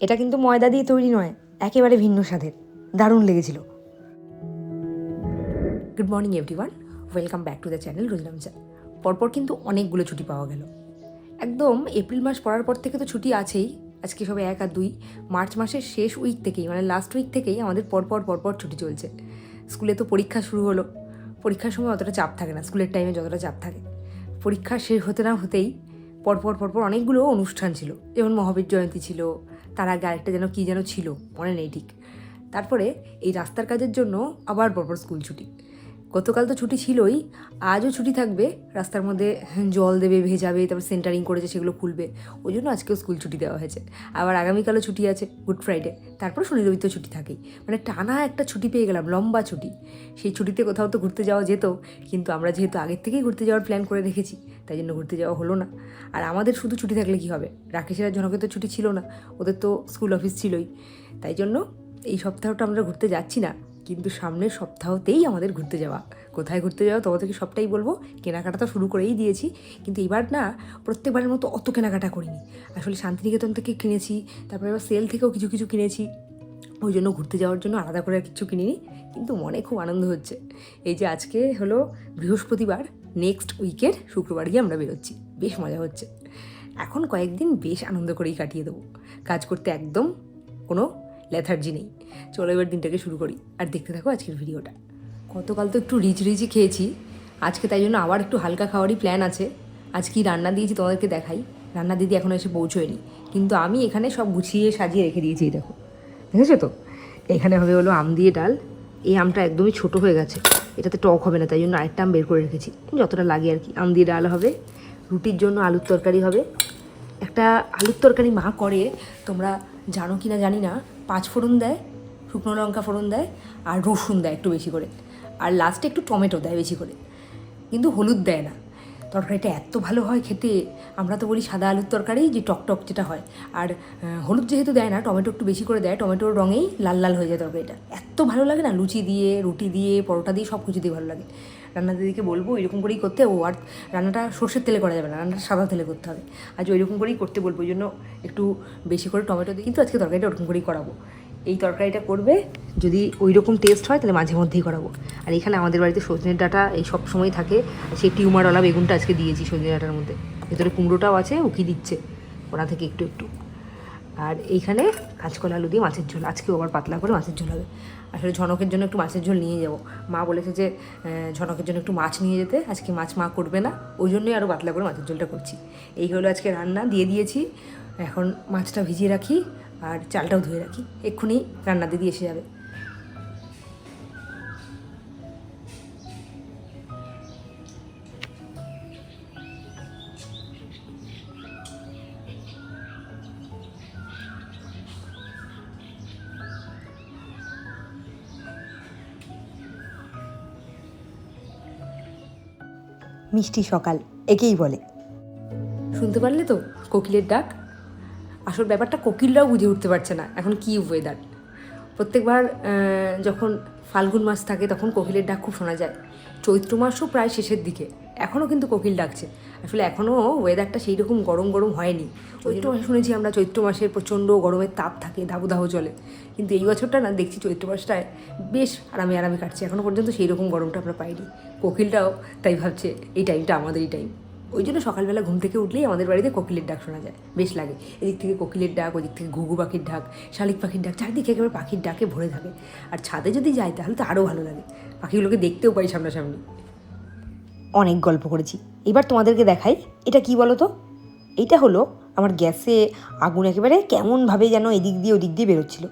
এটা কিন্তু ময়দা দিয়ে তৈরি নয়, একেবারে ভিন্ন স্বাদের, দারুণ লেগেছিল। Good morning everyone, welcome back to the channel Rojnamcha. পরপর কিন্তু অনেকগুলো ছুটি পাওয়া গেল। একদম এপ্রিল মাস পড়ার পর থেকে তো ছুটি আছেই। আজকে সবে 1 আর 2 মার্চ মাসের শেষ উইক থেকেই, মানে লাস্ট উইক থেকেই আমাদের পরপর ছুটি চলছে। স্কুলে তো পরীক্ষা শুরু হলো। পরীক্ষার সময় অতটা চাপ থাকে না, স্কুলের টাইমে যতটা চাপ থাকে। পরীক্ষা শেষ হতে না হতেই পরপর অনেকগুলো অনুষ্ঠান ছিল, যেমন মহাবীর জয়ন্তী ছিল, তার আগে আরেকটা যেন কী যেন ছিল, মনে নেই ঠিক। তারপরে এই রাস্তার কাজের জন্য আবার পরপর স্কুল ছুটি। গতকাল তো ছুটি ছিলই, আজও ছুটি থাকবে। রাস্তার মধ্যে জল দেবে, ভেজাবে, তারপর সেন্টারিং করেছে সেগুলো খুলবে, ওই জন্য আজকেও স্কুল ছুটি দেওয়া হয়েছে। আবার আগামীকালও ছুটি আছে, গুড ফ্রাইডে, তারপর শনি রবি তো ছুটি থাকেই। মানে টানা একটা ছুটি পেয়ে গেলাম, লম্বা ছুটি। সেই ছুটিতে কোথাও তো ঘুরতে যাওয়া যেত, কিন্তু আমরা যেহেতু আগের থেকেই ঘুরতে যাওয়ার প্ল্যান করে রেখেছি, তাই জন্য ঘুরতে যাওয়া হলো না। আর আমাদের শুধু ছুটি থাকলে কী হবে, রাকেশের আর জনকের তো ছুটি ছিল না, ওদের তো স্কুল অফিস ছিলই। তাই জন্য এই সপ্তাহটা আমরা ঘুরতে যাচ্ছি না, কিন্তু সামনের সপ্তাহতেই আমাদের ঘুরতে যাওয়া। কোথায় ঘুরতে যাওয়া তোমাদেরকে সবটাই বলবো। কেনাকাটা তো শুরু করেই দিয়েছি, কিন্তু এবার না প্রত্যেকবারের মতো অত কেনাকাটা করিনি। আসলে শান্তিনিকেতন থেকে কিনেছি, তারপরে এবার সেল থেকেও কিছু কিনেছি, ওই জন্য ঘুরতে যাওয়ার জন্য আলাদা করে আর কিছু কিনিনি। কিন্তু মনে খুব আনন্দ হচ্ছে। এই যে আজকে হলো বৃহস্পতিবার, নেক্সট উইকের শুক্রবার গিয়ে আমরা বেরোচ্ছি, বেশ মজা হচ্ছে। এখন কয়েকদিন বেশ আনন্দ করেই কাটিয়ে দেবো, কাজ করতে একদম কোনো লেথার্জি নেই। চলো এবার দিনটাকে শুরু করি, আর দেখতে থাকো আজকের ভিডিওটা। গতকাল তো একটু রিচি খেয়েছি, আজকে তাই জন্য আবার একটু হালকা খাওয়ারই প্ল্যান আছে। আজ কি রান্না দিয়েছি তোমাদেরকে দেখাই। রান্না দিদি এখনও এসে পৌঁছোয়নি, কিন্তু আমি এখানে সব গুছিয়ে সাজিয়ে রেখে দিয়েছি। এই দেখো, দেখেছো তো? এখানে হবে হলো আম দিয়ে ডাল। এই আমটা একদমই ছোট হয়ে গেছে, এটাতে টক হবে না, তাই জন্য আরেকটা আম বের করে রেখেছি, যতটা লাগে আর কি। আম দিয়ে ডাল হবে, রুটির জন্য আলুর তরকারি হবে। একটা আলুর তরকারি মা করে, তোমরা জানো কি না জানি না, 5 ফোড়ন দেয়, শুকনো লঙ্কা ফোড়ন দেয়, আর রসুন দেয় একটু বেশি করে, আর লাস্টে একটু টমেটো দেয় বেশি করে, কিন্তু হলুদ দেয় না। তরকারিটা এত ভালো হয় খেতে। আমরা তো বলি সাদা আলুর তরকারি যে টক যেটা হয়, আর হলুদ যেহেতু দেয় না, টমেটো একটু বেশি করে দেয়, টমেটোর রঙেই লাল হয়ে যায় তরকারিটা। এত ভালো লাগে না, লুচি দিয়ে, রুটি দিয়ে, পরোটা দিয়ে, সব কিছু দিয়ে ভালো লাগে। রান্না দিদিকে বলবো এরকম করেই করতে। ও আর রান্নাটা সর্ষের তেলে করা যাবে না, রান্নাটা সাদা তেলে করতে হবে। আজ ওইরকম করেই করতে বলবো, ওই জন্য একটু বেশি করে টমেটো দিই। কিন্তু আজকে তরকারিটা ওরকম করেই করাবো। এই তরকারিটা করবে, যদি ওই রকম টেস্ট হয় তাহলে মাঝে মধ্যেই করাবো। আর এখানে আমাদের বাড়িতে সজনের ডাঁটা এই সব সময় থাকে, সেই টিউমারওয়ালা বেগুনটা আজকে দিয়েছি সজনে ডাঁটার মধ্যে। ভেতরে কুমড়োটাও আছে, উকি দিচ্ছে ওরা থেকে একটু। আর এইখানে কাঁচকলা আলু দিয়ে মাছের ঝোল, আজকেও আবার পাতলা করে মাছের ঝোল হবে। আসলে ঝনকের জন্য একটু মাছের ঝোল নিয়ে যাব। মা বলেছে যে ঝনকের জন্য একটু মাছ নিয়ে যেতে, আজকে মাছ মা করবে না, ওই জন্যই আরও পাতলা করে মাছের ঝোলটা করছি। এই হলো আজকে রান্না, দিয়ে দিয়েছি। এখন মাছটা ভিজিয়ে রাখি আর চালটাও ধুয়ে রাখি, এক্ষুনি রান্না দিদি এসে যাবে। মিষ্টি সকাল একেই বলে। শুনতে পারলে তো কোকিলের ডাক। আসল ব্যাপারটা কোকিলরাও বুঝে উঠতে পারছে না এখন কী ওয়েদার। প্রত্যেকবার যখন ফাল্গুন মাস থাকে তখন কোকিলের ডাক খুব শোনা যায়। চৈত্র মাসও প্রায় শেষের দিকে, এখনও কিন্তু কোকিল ডাকছে। আসলে এখনও ওয়েদারটা সেই রকম গরম হয়নি। চৈত্র মাসে শুনেছি আমরা, চৈত্র মাসের প্রচণ্ড গরমের তাপ থাকে, দাবদাহ চলে, কিন্তু এই বছরটা না দেখছি চৈত্র মাসটায় বেশ আরামে কাটছে। এখনও পর্যন্ত সেই রকম গরমটা আমরা পাইনি। কোকিলটাও তাই ভাবছে এই টাইমটা আমাদেরই টাইম। ওই জন্য সকালবেলা ঘুম থেকে উঠলেই আমাদের বাড়িতে কোকিলের ডাক শোনা যায়, বেশ লাগে। এদিক থেকে কোকিলের ডাক, ওদিক থেকে ঘুঘু পাখির ডাক, শালিক পাখির ডাক, চারিদিকে একেবারে পাখির ডাকে ভরে থাকে। আর ছাদে যদি যাই তাহলে তো আরও ভালো লাগে, পাখিগুলোকে দেখতেও পাই সামনাসামনি। অনেক গল্প করেছি, এবার তোমাদেরকে দেখাই। এটা কি বলো তো? এইটা হলো আমার গ্যাসে আগুন একেবারে কেমনভাবে যেন এদিক দিয়ে ওদিক দিয়ে বেরোচ্ছিল।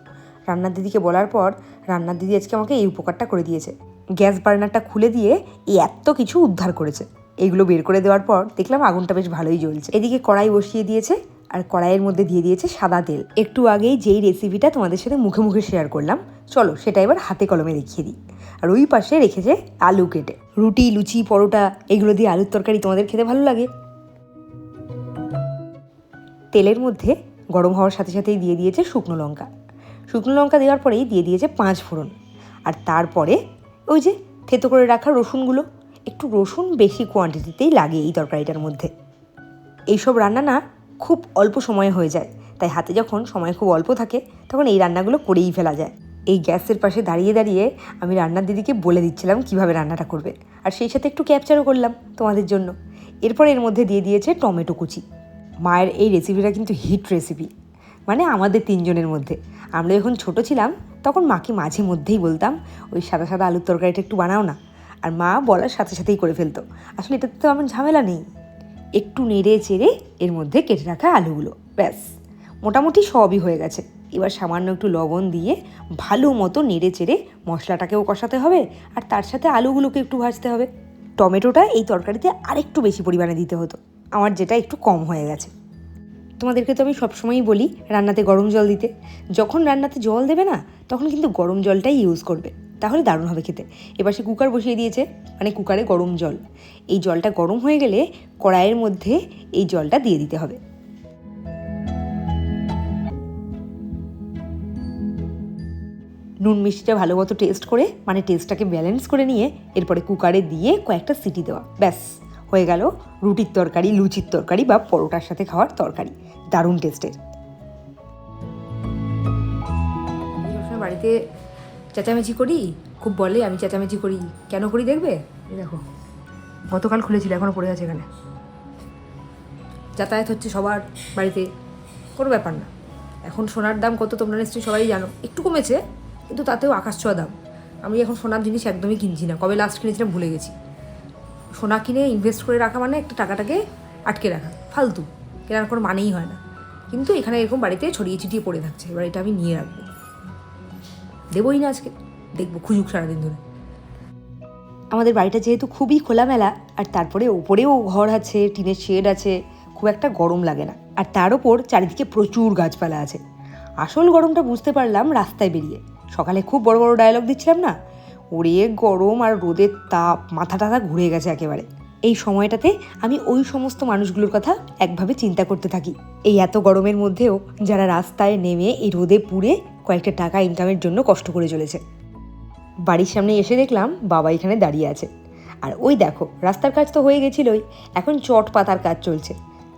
রান্নার দিদিকে বলার পর রান্নার দিদি আজকে আমাকে এই উপকারটা করে দিয়েছে, গ্যাস বার্নারটা খুলে দিয়ে এই এত কিছু উদ্ধার করেছে। এইগুলো বের করে দেওয়ার পর দেখলাম আগুনটা বেশ ভালোই জ্বলছে। এদিকে কড়াই বসিয়ে দিয়েছে, আর কড়াইয়ের মধ্যে দিয়ে দিয়েছে সাদা তেল। একটু আগেই যেই রেসিপিটা তোমাদের সাথে মুখে শেয়ার করলাম, চলো সেটা এবার হাতে কলমে দেখিয়ে দিই। আর ওই পাশে রেখেছে আলু কেটে। রুটি, লুচি, পরোটা এগুলো দিয়ে আলুর তরকারি তোমাদের খেতে ভালো লাগে। তেলের মধ্যে গরম হওয়ার সাথে সাথেই দিয়ে দিয়েছে শুকনো লঙ্কা দেওয়ার পরেই দিয়ে দিয়েছে 5 ফোড়ন। আর তারপরে ওই যে থেতো করে রাখা রসুনগুলো, একটু রসুন বেশি কোয়ান্টিটিতেই লাগে এই তরকারিটার মধ্যে। এইসব রান্না না খুব অল্প সময়ে হয়ে যায়, তাই হাতে যখন সময় খুব অল্প থাকে তখন এই রান্নাগুলো করেই ফেলা যায়। এই গ্যাসের পাশে দাঁড়িয়ে দাঁড়িয়ে আমি রান্নার দিদিকে বলে দিচ্ছিলাম কিভাবে রান্নাটা করবে, আর সেই সাথে একটু ক্যাপচারও করলাম তোমাদের জন্য। এরপর এর মধ্যে দিয়ে দিয়েছে টমেটো কুচি। মায়ের এই রেসিপিটা কিন্তু হিট রেসিপি, মানে আমাদের তিনজনের মধ্যে। আমরা যখন ছোট ছিলাম তখন মাকে মাঝে মধ্যেই বলতাম ওই সাদা সাদা আলুর তরকারিটা একটু বানাও না, আর মা বলার সাথে সাথেই করে ফেলতো। আসলে এটাতে তো আমার ঝামেলা নেই, একটু নেড়ে চেড়ে এর মধ্যে কেটে রাখা আলুগুলো, ব্যাস মোটামুটি সবই হয়ে গেছে। এবার সামান্য একটু লবণ দিয়ে ভালো মতো নেড়ে চেড়ে মশলাটাকেও কষাতে হবে, আর তার সাথে আলুগুলোকে একটু ভাজতে হবে। টমেটোটা এই তরকারিতে আরেকটু বেশি পরিমাণে দিতে হতো, আমার যেটা একটু কম হয়ে গেছে। তোমাদেরকে তো আমি সবসময়ই বলি রান্নাতে গরম জল দিতে। যখন রান্নাতে জল দেবে না তখন কিন্তু গরম জলটাই ইউজ করবে, তাহলে দারুণ হবে খেতে। এবার সে কুকার বসিয়ে দিয়েছে, মানে কুকারে গরম জল। এই জলটা গরম হয়ে গেলে কড়াইয়ের মধ্যে এই জলটা দিয়ে দিতে হবে। নুন মিষ্টিটা ভালো মতো টেস্ট করে, মানে টেস্টটাকে ব্যালেন্স করে নিয়ে এরপরে কুকারে দিয়ে কয়েকটা সিটি দেওয়া, ব্যাস হয়ে গেল রুটির তরকারি, লুচির তরকারি বা পরোটার সাথে খাওয়ার তরকারি। দারুণ টেস্টের। বাড়িতে চেঁচামেচি করি, খুব বলে আমি চেঁচামেচি করি। কেন করি দেখবে? দেখো গতকাল খুলেছিল, এখনও পড়ে আছে এখানে। যাতায়াত হচ্ছে সবার বাড়িতে, কোনো ব্যাপার না। এখন সোনার দাম কত তোমরা নিশ্চয়ই সবাই জানো, একটু কমেছে কিন্তু তাতেও আকাশ ছোঁয়া দাম। আমি এখন সোনার জিনিস একদমই কিনছি না, কবে লাস্ট কিনেছিলাম ভুলে গেছি। সোনা কিনে ইনভেস্ট করে রাখা মানে একটা টাকাটাকে আটকে রাখা, ফালতু কেনার কোনো মানেই হয় না। কিন্তু এখানে এরকম বাড়িতে ছড়িয়ে ছিটিয়ে পড়ে থাকছে, এবার এটা আমি নিয়ে রাখবো, দেবই না আজকে, দেখবো খুঁজুক সারাদিন ধরে। আমাদের বাড়িটা যেহেতু খুবই খোলামেলা, আর তারপরে ওপরেও ঘর আছে, টিনের শেড আছে, খুব একটা গরম লাগে না। আর তার ওপর চারিদিকে প্রচুর গাছপালা আছে। আসল গরমটা বুঝতে পারলাম রাস্তায় বেরিয়ে। সকালে খুব বড় বড় ডায়লগ দিচ্ছিলাম না, ওরে গরম আর রোদের তাপ, মাথা টাথা ঘুরে গেছে একেবারে। এই সময়টাতে আমি ওই সমস্ত মানুষগুলোর কথা একভাবে চিন্তা করতে থাকি, এই এত গরমের মধ্যেও যারা রাস্তায় নেমে এই রোদে পুড়ে কয়েকটা টাকা ইনকামের জন্য কষ্ট করে চলেছে। বাড়ির সামনে এসে দেখলাম বাবা এখানে দাঁড়িয়ে আছে। আর ওই দেখো রাস্তার কাজ তো হয়ে গেছিলোই, এখন চট পাতার কাজ চলছে।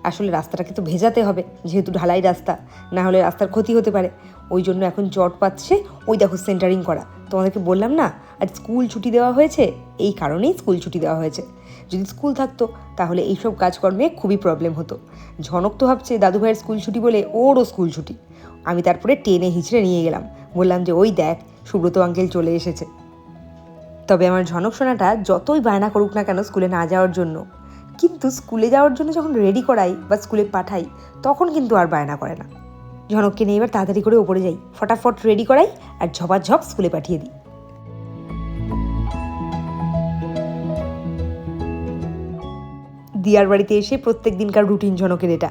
আসলে রাস্তাটাকে তো ভেজাতে হবে, যেহেতু ঢালাই রাস্তা, না হলে রাস্তার ক্ষতি হতে পারে। ওই জন্য এখন চট পাচ্ছে। ওই দেখো সেন্টারিং করা। তোমাদেরকে বললাম না আজ স্কুল ছুটি দেওয়া হয়েছে, এই কারণেই স্কুল ছুটি দেওয়া হয়েছে। যদি স্কুল থাকতো তাহলে এইসব কাজকর্মে খুবই প্রবলেম হতো। ঝনক তো ভাবছে দাদু ভাইয়ের স্কুল ছুটি বলে ওরও স্কুল ছুটি। আমি তারপরে টেনে হিঁচড়ে নিয়ে গেলাম, বললাম যে ওই দেখ সুব্রত আঙ্কেল চলে এসেছে। তবে আমার ঝনক সোনাটা যতই বায়না করুক না কেন স্কুলে না যাওয়ার জন্য, কিন্তু স্কুলে যাওয়ার জন্য যখন রেডি করাই বা স্কুলে পাঠাই তখন কিন্তু আর বায়না করে না। ঝনককে নিয়ে এবার তাড়াতাড়ি করে ওপরে যাই, ফটাফট রেডি করাই আর ঝপাঝপ স্কুলে পাঠিয়ে দিই। দিয়ার বাড়িতে এসে প্রত্যেক দিনকার রুটিন ঝনকের এটা।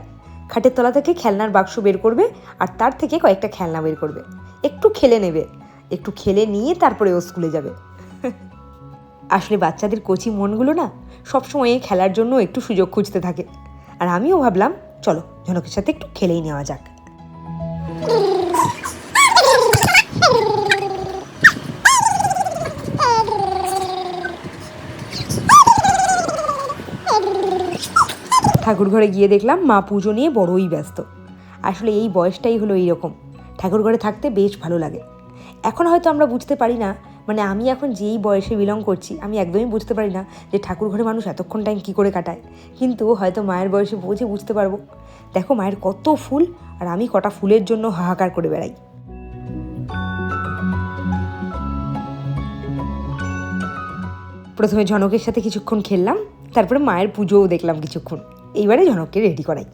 খাটের তলা থেকে খেলনার বাক্স বের করবে আর তার থেকে কয়েকটা খেলনা বের করবে, একটু খেলে নেবে, একটু খেলে নিয়ে তারপরে ও স্কুলে যাবে। আসলে বাচ্চাদের কচি মনগুলো না সবসময় খেলার জন্য একটু সুযোগ খুঁজতে থাকে। আর আমিও ভাবলাম চলো ঝনকের সাথে একটু খেলেই নেওয়া যাক। ঠাকুর ঘরে গিয়ে দেখলাম মা পুজো নিয়ে বড়ই ব্যস্ত। আসলে এই বয়সটাই হলো এইরকম, ঠাকুর ঘরে থাকতে বেশ ভালো লাগে। এখন হয়তো আমরা বুঝতে পারি না, মানে আমি এখন যেই বয়সে বিলং করছি আমি একদমই বুঝতে পারি না যে ঠাকুর ঘরে মানুষ এতক্ষণ টাইম কী করে কাটায়, কিন্তু হয়তো মায়ের বয়সে বুঝতে পারবো। দেখো মায়ের কত ফুল, আর আমি কটা ফুলের জন্য হাহাকার করে বেড়াই। প্রথমে ঝনকের সাথে কিছুক্ষণ খেললাম, তারপরে মায়ের পুজোও দেখলাম কিছুক্ষণ। এইবারে ঝনককে রেডি করাই।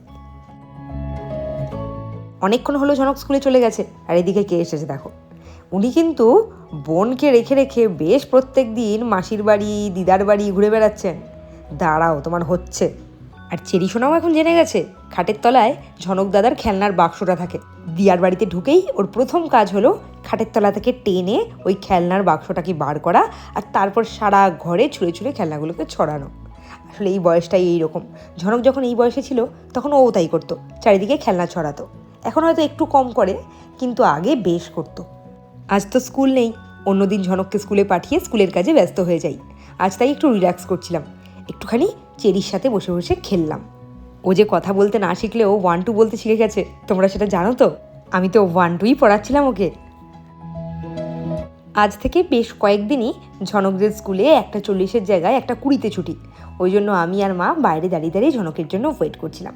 অনেকক্ষণ হলো ঝনক স্কুলে চলে গেছে, আর এদিকে কে এসেছে দেখো। উনি কিন্তু বোনকে রেখে রেখে বেশ প্রত্যেক দিন মাসির বাড়ি, দিদার বাড়ি ঘুরে বেড়াচ্ছেন। দাঁড়াও তোমার হচ্ছে। আর চেরি সোনাও এখন জেনে গেছে খাটের তলায় ঝনক দাদার খেলনার বাক্সটা থাকে। দিয়ার বাড়িতে ঢুকেই ওর প্রথম কাজ হলো খাটের তলা থেকে টেনে ওই খেলনার বাক্সটাকে বার করা, আর তারপর সারা ঘরে ছুঁড়ে ছুঁড়ে খেলনাগুলোকে ছড়ানো। আসলে এই বয়সটাই এইরকম। ঝনক যখন এই বয়সে ছিল তখন ও তাই করতো, চারিদিকে খেলনা ছড়াতো। এখন হয়তো একটু কম করে, কিন্তু আগে বেশ করতো। আজ তো স্কুল নেই, অন্যদিন ঝনককে স্কুলে পাঠিয়ে স্কুলের কাজে ব্যস্ত হয়ে যাই। আজ তাই একটু রিল্যাক্স করছিলাম, একটুখানি চেরির সাথে বসে বসে খেললাম। ও যে কথা বলতে না শিখলেও 1-2 বলতে শিখে গেছে, তোমরা সেটা জানো তো? আমি তো 1-2ই পড়াচ্ছিলাম ওকে। আজ থেকে বেশ কয়েকদিনই ঝনকদের স্কুলে 1:40-এর জায়গায় 1:20-তে ছুটি। ওই জন্য আমি আর মা বাইরে দাঁড়িয়ে দাঁড়িয়ে ঝনকের জন্য ওয়েট করছিলাম,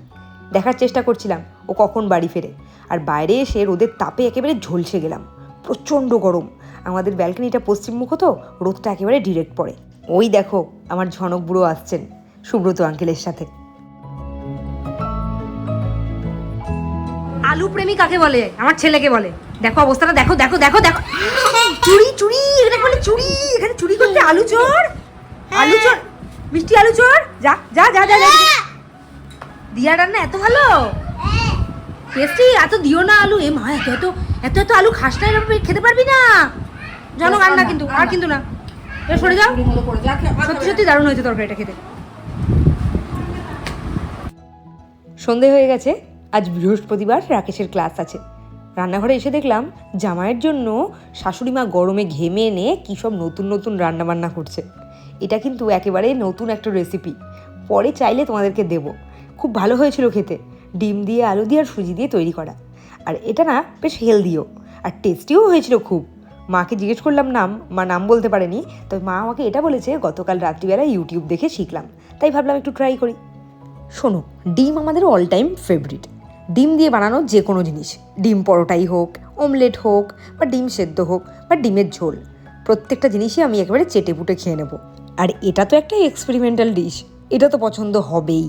দেখার চেষ্টা করছিলাম ও কখন বাড়ি ফেরে। আর বাইরে এসে রোদের তাপে একেবারে ঝলসে গেলাম, প্রচণ্ড গরম। আমাদের ব্যালকনিটা পশ্চিমমুখ তো, রোদটা একেবারে ডিরেক্ট পড়ে। ওই দেখো আমার ঝনক বুড়ো আসছেন সুব্রত আঙ্কেলের সাথে। আলু প্রেমী কাকে বলে? আমার ছেলেকে বলে। দেখো অবস্থাটা, দেখো দেখো দেখো দেখো, চুরি চুরি, এখানে বলে চুরি, এখানে চুরি করতে আলু চোর, আলু চোর, মিষ্টি আলু চোর। যা যা যা যা যা। দিয়া রান্না এত ভালো টেস্টি, এত দিও না আলু। এ মা, এত এত এত এত আলু খাস না, এরকম খেতে পারবি না। জনক আর না কিন্তু, আর কিন্তু না, সরে যাও। সত্যি সত্যি দারুণ হয়েছে তরকারিটা খেতে। সন্ধে হয়ে গেছে, আজ বৃহস্পতিবার, রাকেশের ক্লাস আছে। রান্নাঘরে এসে দেখলাম জামাইয়ের জন্য শাশুড়ি মা গরমে ঘেমে এনে কী সব নতুন নতুন রান্নাবান্না করছে। এটা কিন্তু একেবারে নতুন একটা রেসিপি, পরে চাইলে তোমাদেরকে দেব। খুব ভালো হয়েছিল খেতে, ডিম দিয়ে, আলু দিয়ে আর সুজি দিয়ে তৈরি করা। আর এটা না বেশ হেলদিও আর টেস্টিও হয়েছিল খুব। মাকে জিজ্ঞেস করলাম নাম, মা নাম বলতে পারেনি, তবে মা আমাকে এটা বলেছে গতকাল রাত্রিবেলা ইউটিউব দেখে শিখলাম, তাই ভাবলাম একটু ট্রাই করি। শোনো, ডিম আমাদের অল টাইম ফেভারিট। ডিম দিয়ে বানানো যে কোনো জিনিস, ডিম পরোটাই হোক, অমলেট হোক, বা ডিম সেদ্ধ হোক, বা ডিমের ঝোল, প্রত্যেকটা জিনিসই আমি একেবারে চেটে পুটে খেয়ে নেব। আর এটা তো একটা এক্সপেরিমেন্টাল ডিশ, এটা তো পছন্দ হবেই।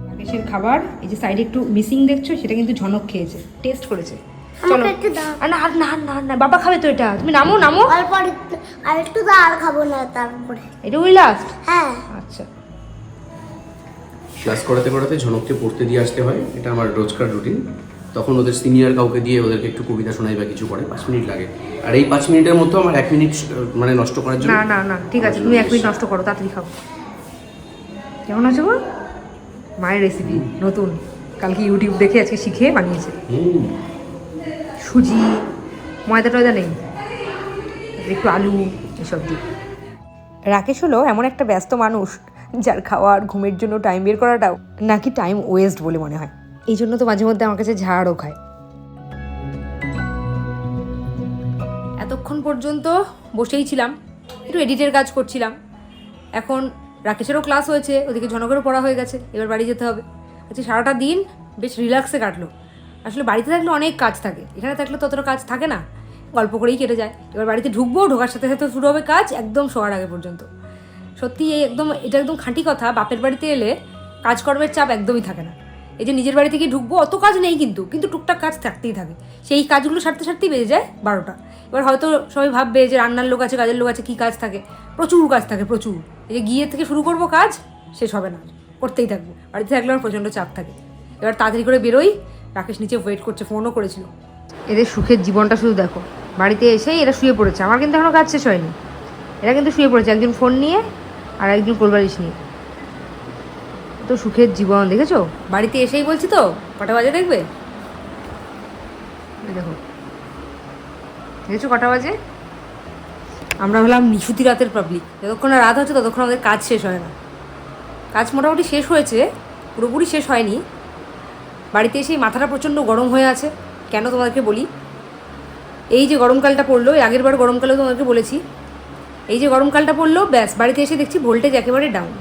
রাকেশের খাবার এই যে সাইডে একটু মিসিং দেখছো, সেটা কিন্তু ঝনক খেয়েছে, টেস্ট করেছে। চলো না না না না, বাবা খাবে তো এটা, তুমি নামো নামো। আর একটু দা, আর খাবো না তারপরে। এটা ওই লাস্ট? হ্যাঁ। আচ্ছা। ক্লাস করাতে করাতে ঝনককে পড়তে দিয়ে আসতে হয়, এটা আমার রোজকার রুটিন। তখন ওদের সিনিয়র কাউকে দিয়ে ওদেরকে একটু কবিতা শোনাই বা কিছু করে, 5 মিনিট লাগে। আর এই 5 মিনিটের মধ্যে আমার 1 মিনিট মানে নষ্ট করার জন্য। না না না, ঠিক আছে, তুমি 1 মিনিট নষ্ট করো, তাড়াতাড়ি খাও। কেমন আছে গো? মায়ের রেসিপি নতুন, কালকে ইউটিউব দেখে আজকে শিখে বানিয়েছে। সুজি, ময়দা টয়দা নেই, একটু আলু এসব দিই। রাকেশ হলো এমন একটা ব্যস্ত মানুষ যার খাওয়া আর ঘুমের জন্য টাইম বের করাটাও নাকি টাইম ওয়েস্ট বলে মনে হয়। এই জন্য তো মাঝে মধ্যে আমার কাছে ঝাড়ও খায়। এতক্ষণ পর্যন্ত বসেই ছিলাম, একটু এডিটের কাজ করছিলাম। এখন রাকেশেরও ক্লাস হয়েছে, ওদিকে ঝনকেরও পড়া হয়ে গেছে, এবার বাড়ি যেতে হবে। আচ্ছা, সারাটা দিন বেশ রিল্যাক্সে কাটলো। আসলে বাড়িতে থাকলে অনেক কাজ থাকে, এখানে থাকলে ততটা কাজ থাকে না, গল্প করেই কেটে যায়। এবার বাড়িতে ঢুকবো, ঢোকার সাথে সাথে শুরু হবে কাজ একদম শোয়ার আগে পর্যন্ত। সত্যি এটা একদম খাঁটি কথা, বাপের বাড়িতে এলে কাজকর্মের চাপ একদমই থাকে না। এই যে নিজের বাড়ি থেকে ঢুকবো, অত কাজ নেই কিন্তু টুকটাক কাজ থাকতেই থাকে। সেই কাজগুলো সারতে সারতেই বেজে যায় 12টা। এবার হয়তো সবাই ভাববে যে রান্নার লোক আছে, কাজের লোক আছে, কী কাজ থাকে? প্রচুর কাজ থাকে, প্রচুর। এই যে গিয়ে থেকে শুরু করবো কাজ, শেষ হবে না, করতেই থাকবো। বাড়িতে থাকলে আমার প্রচণ্ড চাপ থাকে। এবার তাড়াতাড়ি করে বেরোই, রাকেশ নিচে ওয়েট করছে, ফোনও করেছিল। এদের সুখের জীবনটা শুধু দেখো, বাড়িতে এসেই এরা শুয়ে পড়েছে। আমার কিন্তু এখনও কাজ শেষ হয়নি, এরা কিন্তু শুয়ে পড়েছে, একজন ফোন নিয়ে আর একজন কোলবালিশ নিয়ে। তো সুখের জীবন দেখেছো? বাড়িতে এসেই বলছি তো কটা বাজে দেখবে, দেখো দেখেছো কটা বাজে। আমরা হলাম নিশুতি রাতের পাবলিক, যতক্ষণ না রাত হচ্ছে ততক্ষণ আমাদের কাজ শেষ হয় না। কাজ মোটামুটি শেষ হয়েছে, পুরোপুরি শেষ হয়নি। বাড়িতে এসেই মাথাটা প্রচণ্ড গরম হয়ে আছে। কেন তোমাদেরকে বলি, এই যে গরমকালটা পড়লো, এই আগের বার গরমকালেও তোমাদেরকে বলেছি, এই যে গরমকালটা পড়লো, ব্যাস বাড়িতে এসে দেখছি ভোল্টেজ একেবারে ডাউন।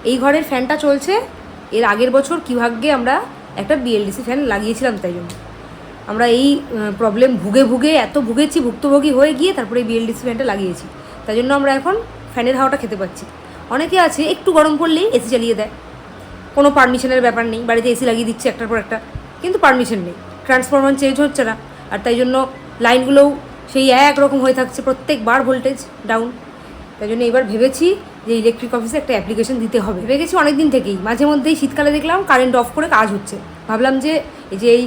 এই ঘরের ফ্যানটা চলছে, এর আগের বছর কী ভাগ্যে আমরা একটা বিএলডিসি ফ্যান লাগিয়েছিলাম, তাই জন্য আমরা এই প্রবলেম ভুগে ভুগে এত ভুগেছি, ভুক্তভোগী হয়ে গিয়ে তারপরে এই বিএলডিসি ফ্যানটা লাগিয়েছি। তাই জন্য আমরা এখন ফ্যানের হাওয়াটা খেতে পাচ্ছি। অনেকে আছে একটু গরম পড়লেই এসি চালিয়ে দেয়, কোনো পারমিশনের ব্যাপার নেই, বাড়িতে এসি লাগিয়ে দিচ্ছে একটার পর একটা, কিন্তু পারমিশন নেই, ট্রান্সফরমার চেঞ্জ হচ্ছে না, আর তাই জন্য লাইনগুলোও সেই একরকম হয়ে থাকছে, প্রত্যেকবার ভোল্টেজ ডাউন। তাই জন্য এবার ভেবেছি যে ইলেকট্রিক অফিসে একটা অ্যাপ্লিকেশন দিতে হবে। ভেবে গেছি অনেক দিন থেকেই, মাঝে মধ্যেই শীতকালে দেখলাম কারেন্ট অফ করে কাজ হচ্ছে, ভাবলাম যে এই যে এই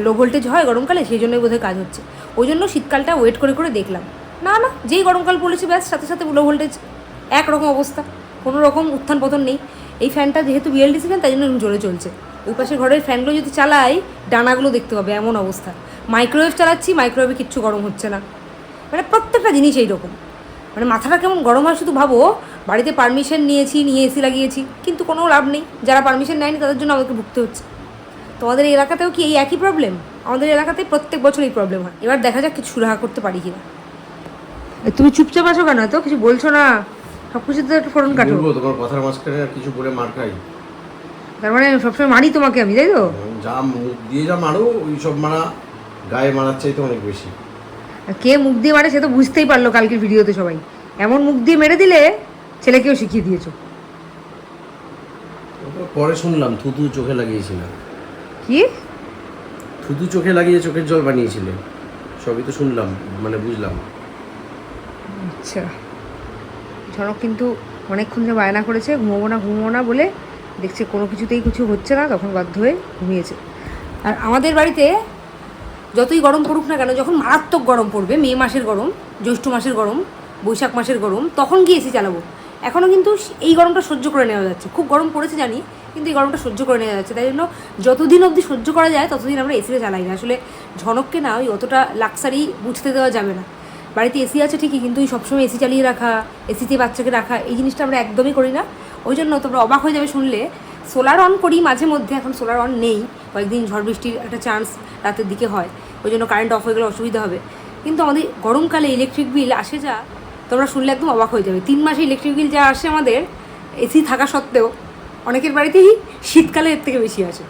লো ভোল্টেজ হয় গরমকালে, সেই জন্যই বোধহয় কাজ হচ্ছে। ওই জন্য শীতকালটা ওয়েট করে করে দেখলাম, না না, যেই গরমকাল পড়েছে ব্যাস সাথে সাথে লো ভোল্টেজ, একরকম অবস্থা, কোনো রকম উত্থান পতন নেই। এই ফ্যানটা যেহেতু বিএলডিসি ফ্যান, তাই জন্য জোরে চলছে। ওই পাশের ঘরের ফ্যানগুলো যদি চালাই, ডানাগুলো দেখতে পাবে এমন অবস্থা। মাইক্রোওয়েভ চালাচ্ছি, মাইক্রোওয়েভে কিচ্ছু গরম হচ্ছে না, মানে প্রত্যেকটা জিনিস এইরকম, মানে মাথাটা কেমন গরম হয়। শুধু ভাবো বাড়িতে পারমিশন নিয়ে এসি লাগিয়েছি, কিন্তু কোনো লাভ নেই। যারা পারমিশন নেয়নি তাদের জন্য আমাদেরকে ভুগতে হচ্ছে। তোমাদের এই এলাকাতেও কি এই একই প্রবলেম? আমাদের এলাকাতে প্রত্যেক বছর এই প্রবলেম হয়। এবার দেখা যাক কিছু সুরাহা করতে পারি কিনা। তুমি চুপচাপ আছো কেন? তো কিছু বলছো না, সব কিছুতে একটু ফোরন কাটো। বলবো তোমার কথার মাঝখানে আর কিছু বলে মার খাই? তার মানে সবসময় মারি তোমাকে আমি, তাই তো? যা মুখ দিয়ে যা মারো ওই সব মারা গায়ে মারার চাইতে অনেক বেশি। আর কে মুখ দিয়ে মারে সে তো বুঝতেই পারলো কালকের ভিডিওতে সবাই। এমন মুখ দিয়ে মেরে দিলে ছেলেকেও শিখিয়ে দিয়েছো। পরে শুনলাম থুতু চোখে লাগিয়েছিল। কি থুতু চোখে লাগিয়ে চোখের জল বানিয়েছিলে, সবই তো শুনলাম, মানে বুঝলাম। আচ্ছা, ঝনক কিন্তু অনেকক্ষণ ধরে বায়না করেছে ঘুমোবো না বলে, দেখছে কোনো কিছুতেই কিছু হচ্ছে না, তখন বাধ্য হয়ে ঘুমিয়েছে। আর আমাদের বাড়িতে যতই গরম পড়ুক না কেন, যখন মারাত্মক গরম পড়বে, মে মাসের গরম, জ্যৈষ্ঠ মাসের গরম, বৈশাখ মাসের গরম, তখন গিয়ে এসি চালাবো। এখনও কিন্তু এই গরমটা সহ্য করে নেওয়া যাচ্ছে। খুব গরম পড়েছে জানি, কিন্তু এই গরমটা সহ্য করে নেওয়া যাচ্ছে। তাই জন্য যতদিন অবধি সহ্য করা যায় ততদিন আমরা এসিতে চালাই না। আসলে ঝনককে না ওই অতটা লাক্সারি বুঝতে দেওয়া যাবে না। বাড়িতে এসি আছে ঠিকই, কিন্তু ওই সবসময় এসি চালিয়ে রাখা, এসিতে বাচ্চাকে রাখা, এই জিনিসটা আমরা একদমই করি না। ওই জন্য তোমরা অবাক হয়ে যাবে শুনলে, সোলার অন করি মাঝে মধ্যে, এখন সোলার অন নেই, কয়েকদিন ঝড় বৃষ্টির একটা চান্স রাতের দিকে হয়, ওই জন্য কারেন্ট অফ হয়ে গেলে অসুবিধা হবে। কিন্তু আমাদের গরমকালে ইলেকট্রিক বিল আসে যা, তোমরা শুনলে একদম অবাক হয়ে যাবে। 3 মাসে ইলেকট্রিক বিল যা আসে আমাদের, এসি থাকা সত্ত্বেও অনেকের বাড়িতেই শীতকালে এর থেকে বেশি আসে।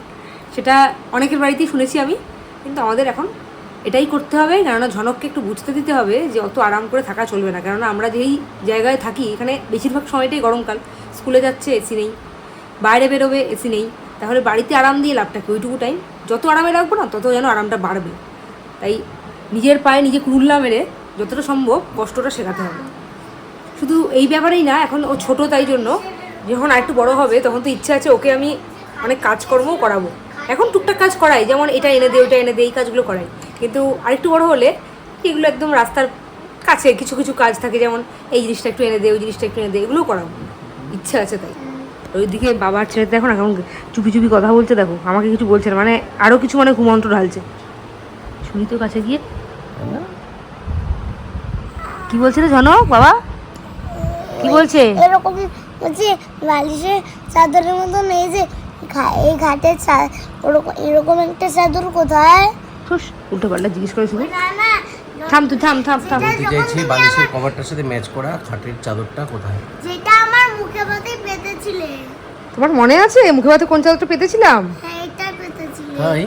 সেটা অনেকের বাড়িতেই শুনেছি আমি। কিন্তু আমাদের এখন এটাই করতে হবে, কেননা ঝনককে একটু বুঝতে দিতে হবে যে অত আরাম করে থাকা চলবে না। কেননা আমরা যেই জায়গায় থাকি এখানে বেশিরভাগ সময়টাই গরমকাল, স্কুলে যাচ্ছে এসি নেই, বাইরে বেরোবে এসি নেই, তাহলে বাড়িতে আরাম দিয়ে লাভটা কি? ওইটুকু টাইম যত আরামে রাখবো না তত যেন আরামটা বাড়বে। তাই নিজের পায়ে নিজে কুড়ুল্লা মেরে যতটা সম্ভব কষ্টটা শেখাতে হবে। শুধু এই ব্যাপারেই না, এখন ও ছোটো, তাই জন্য যখন আরেকটু বড় হবে তখন তো ইচ্ছা আছে ওকে আমি অনেক কাজকর্মও করাবো। এখন টুকটাক কাজ করাই, যেমন এটা এনে দে ওইটা এনে দে, এই কাজগুলো করাই। কিন্তু আরেকটু বড় হলে এগুলো একদম রাস্তার কাছে কিছু কিছু কাজ থাকে, যেমন এই জিনিসটা একটু এনে দে, ওই জিনিসটা একটু এনে দে, এগুলোও করাবো, ইচ্ছা আছে তাই। ওইদিকে বাবার ছেলে দেখো না এখন চুপি চুপি কথা বলছে, দেখো আমাকে কিছু বলছে না, মানে আরও কিছু মানে ঘুমন্ত্র ঢালছে। শুনি তো কাছে গিয়ে কি বলছে রে ঝনক? বাবা কি বলছে? এরকম বলছি বালিশের চাদরের মতন এই যে এই ঘাটের ওরকম এরকম একটা চাদর কোথায়? উল্টো পাল্টা জিজ্ঞেস করে শুধু। না না, থাম তুই থাম থাম থাম। বলতে চাইছি বালিশের কভারটার সাথে ম্যাচ করা খাটের চাদরটা কোথায়? যেটা আমার মুখে ভাতে পেতেছিলে। তোমার মনে আছে মুখে ভাতে কোন চাদরটা পেতেছিলাম? হ্যাঁ, এটা পেতেছিলে। তাই?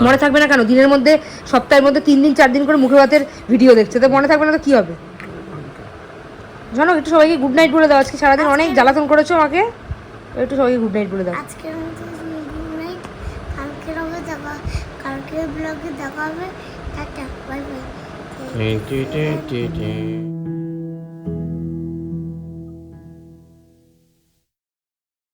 মনে থাকবে না কেন? দিনের মধ্যে, সপ্তাহের মধ্যে 3 দিন 4 দিন করে মুখে ভাতের ভিডিও দেখছে, তো মনে থাকবে না তো কি হবে? জানো, একটু সবাইকে গুড নাইট বলে দাও। আজকে সারাদিন অনেক জ্বালাতন করেছো আমাকে, একটু সবাইকে গুড নাইট বলে দাও। আজকের মতো গুড নাইট, কালকের ব্লগে দেখা হবে। Tata, bye bye.